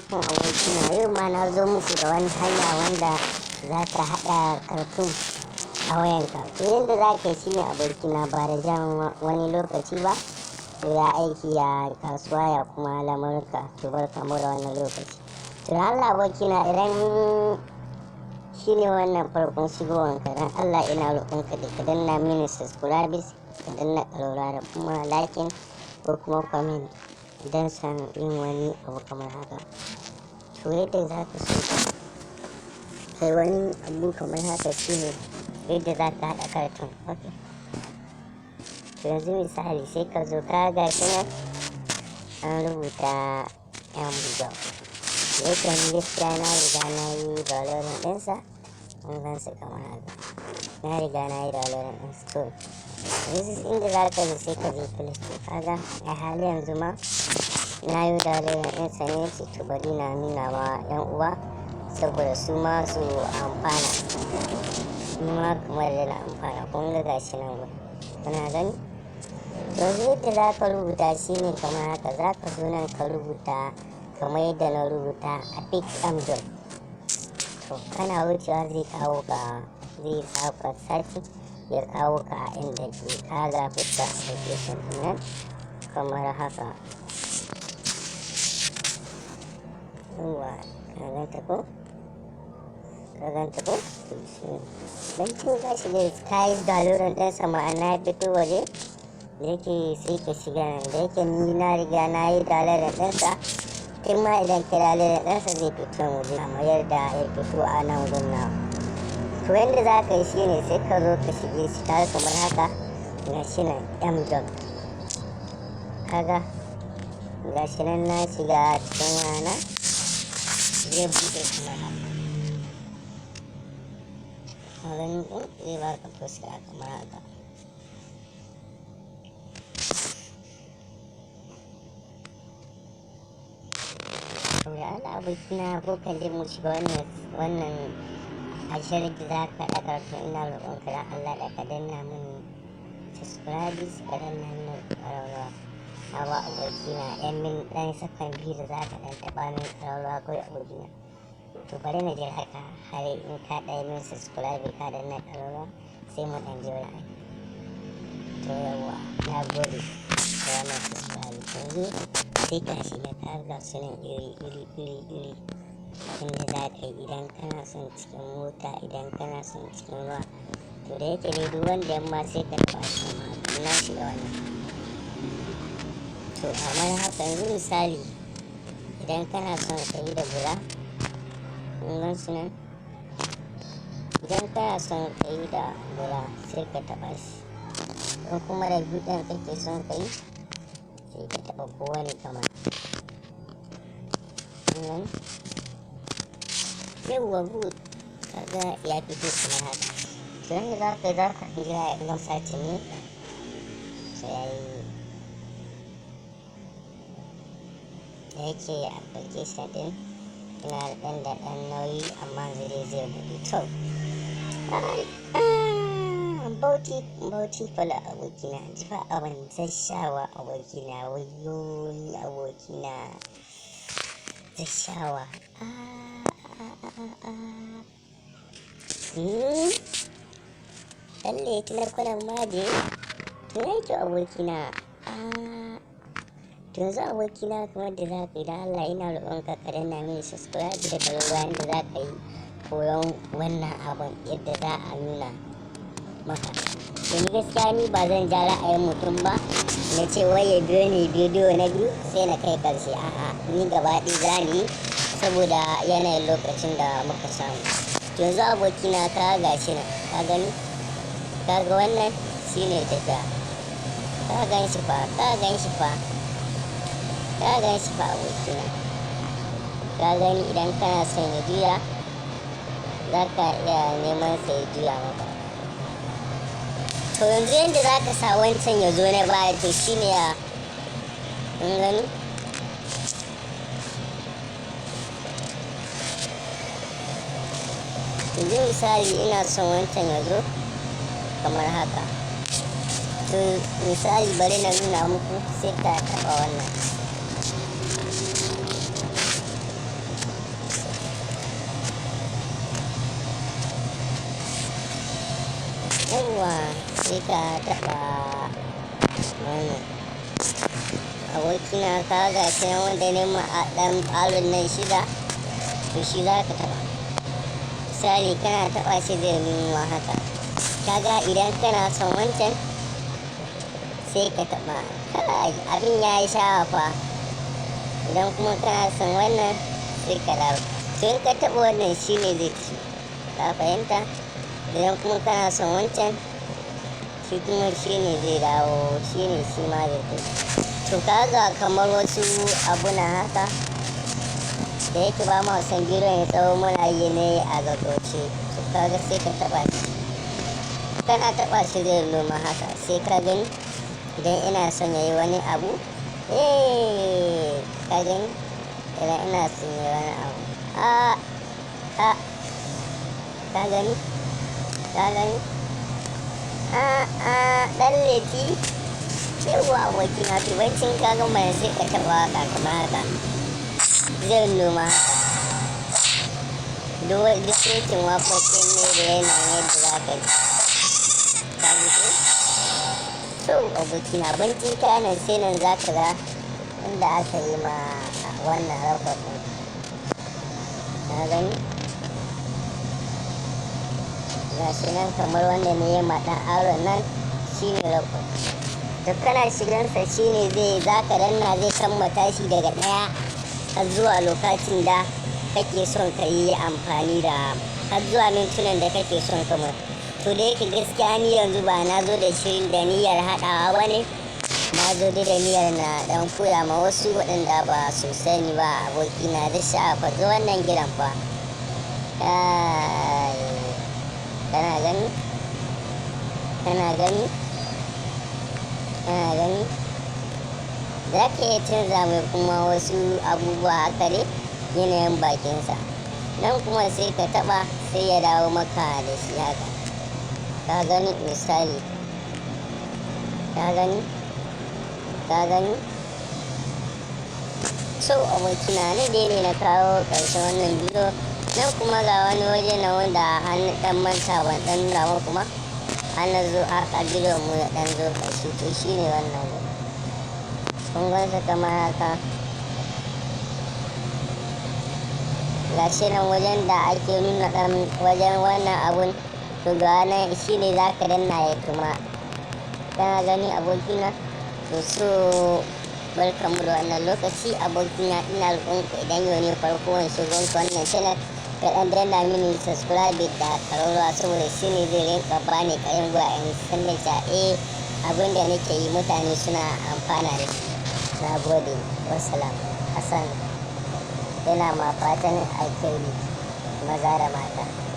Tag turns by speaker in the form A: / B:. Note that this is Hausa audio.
A: alaikum abokina, yau ma na zo muku da wani hanya wanda za ka haɗa kartun a wayanka. To yadda za ka yi shi ne abokina, ba da jan wani lokaci ba. To ya aiki, ya kasuwa, ya kuma lamurka, to barka mu da wannan lokaci. To Allah abokina, idan shi ne wannan farkon shigowanka, don Allah ina roƙonka da ka danna mini subscribes, ka danna ƙararrawa da kuma liking ko kuma comment don san yin wani abu kamar haka. To yadda za ka so kai wani abu kamar haka shi ne yadda za ka haɗa kartun. Okay. To yanzu misali sai ka zo ka ga shi nan an rubuta mjob. Yake ni gaskiya na riga na yi downloading ɗinsa, an gan su kamar haka. Na riga na yi downloading ɗinsa. To yanzu inda za ka zo sai ka je Play Store. Kaga a hali yanzu ma na yi downloading ɗinsa ne, ce to bari na nuna wa 'yan uwa saboda su ma su amfana. Ni ma kamar da na amfana, kun ga gashi nan gurin. Kana gani? Yanzu yadda za ka rubuta shi ne kamar haka. Za ka zo nan ka rubuta kamar yadda na rubuta a pick mjob. To kana wucewa zai kawo ka, zai sa ka search, ya kawo ka inda ke kaga fuska application ɗin nan kamar haka. Yawwa, ka ganta ko? Ka ganta ko? Don cin ka shiga ka yi downloading ɗinsa, ma'ana ya fito waje, da yake sai ka shiga nan. Da yake ni na riga na yi downloading ɗinsa, kai ma idan ka downloading ɗinsa zai fito waje kamar yadda ya fito a nan gunna. To yadda za ka yi shi ne sai ka zo ka shige shi kaga kamar haka. Ga shi nan mjob. Kaga ga shi nan na shiga cikin wayana, zai buɗe kamar haka. Ka gani ko? Zai baka fuska kamar haka. Saboda Allah abokina, ko kan dai mu shiga wannan ashar da za ka ɗaga. To ina roƙonka da Allah da ka danna mini subscribes, ka danna mini ƙararrawa. Hawa abokina, ɗan sakan biyu da za ka ɗan taɓa min ƙararrawa kawai abokina. To bari na jira haka har in ka ɗaya min subscribe ka danna ƙararrawa sai mu ɗan jira. To yawwa, na gode da wannan subscribe. Yanzu sai ka shiga ka ga sunan iri inda za ka yi idan kana son cikin mota, idan kana son cikin ruwa. To da yake dai duk wanda yamma sai ka taɓa shi ma haka. Na shiga wannan. To amma haka yanzu misali idan kana son ka yi da bula, kun su nan. Idan kana son ka yi da bula sai ka taɓa shi. In kuma da buɗin kake son ka yi sai ka taɓa kowane kamar. Yawwa good. Kaga ya fito kamar haka. To yanda za ka jira ya ɗan sace ne. So yayi da yake application ɗin yana da ɗan nauyi amma zai buɗe. To bauti fala abokina, jifa abin zai shawa abokina, wayo abokina zai shawa. Lalle tilar kwanan maje, tunai to abokina. To yanzu abokina kamar da za ka yi, da Allah ina roƙonka ka danna mini subscribe da ƙararrawa da za ka yi koyon wannan abun yadda za a nuna maka. To ni gaskiya ni ba zan ja ra'ayin mutum ba na ce wai ya biyo ni bidiyo na biyu sai na kai ƙarshe. A'a, ni gaba ɗaya za ni yi saboda yanayin lokacin da muka samu. To yanzu abokina ka ga shi nan, ka gani? Ka ga wannan shi ne tafiya. Ka gan shi fa, ka gan shi fa. Ka gan shi fa abokina. Ka gani idan kana son ya juya, za ka iya neman sa ya juya maka. To yanzu yadda za ka sa wancan ya zo na baya, to shi ne ya gani. Yanzu misali ina son wancan ya zo kamar haka. To misali bari na nuna muku sai ka taɓa wannan. yawwa sai ka taɓa wannan abokina ka ga shi nan wanda ne ma a ɗan ɓalon nan shida to shi za ka taɓa misali kana taɓa shi zai nuna haka kaga idan kana son wancan sai ka taɓa kai abin ya yi sha'awa fa idan kuma kana son wannan sai ka dawo to in ka taɓa wannan shi ne zai ci ka fahimta idan kuma kana son wancan shi kuma shi ne zai dawo shi ne shi ma zai ci to kaga kamar wasu abu na haka da yake ba ma san bidiyon ya tsawo muna yi ne a gaggauce to kaga sai ka taɓa shi kana taɓa shi zai noma haka sai ka gani idan ina son ya yi wani abu ka gani idan ina son ya yi wani abu ka gani ɗan leti yawa abokina to bancin ka gama sai ka taɓa haka kamar haka zai noma haka duk setin waƙoƙin ne da yanayin yadda za ka ji ka ji ko so abokina bancin kayanan sai nan za ka ga inda aka yi ma wannan rakot ɗin ka gani ga shi nan kamar wanda ne ya ma ɗan aron nan shi ne rakot to kana shigansa shi ne za ka danna zai kammata shi daga ɗaya har zuwa lokacin da kake son ka yi amfani da har zuwa mintunan da kake son kamar to da yake gaskiya ni yanzu ba na zo da shirin da niyyar haɗawa ba ne na zo da niyyar na ɗan koya ma wasu waɗanda ba su sani ba abokina da sha'afa zo wannan gidan fa kana gani za ka iya canza mai kuma wasu abubuwa haka ne yanayin bakinsa nan kuma sai ka taba sai ya dawo maka da shi haka ka gani misali ka gani so abokina ne dai ne na kawo ƙarshen wannan bidiyo nan kuma ga wani waje na wanda an dan manta ban dan nuna kuma an zo haka bidiyon mu ya dan zo ƙarshe to shine wannan kun gansa kamar haka ga shi nan wajen da ake nuna ɗan wajen wannan abun to ga nan shi ne za ka danna ya tuma kana gani abokina to so barkanmu da wannan lokaci abokina ina roƙonku idan yau ne farko wani shigon wannan channel ka ɗan danna mini subscribe da ƙararrawa saboda shi ne zai rinka bani ƙarin gwiwa in san da cewa abin da nake yi mutane suna amfana da shi. Na gode, wassalam. Hassan yana ma fatan alkhairi maza da mata.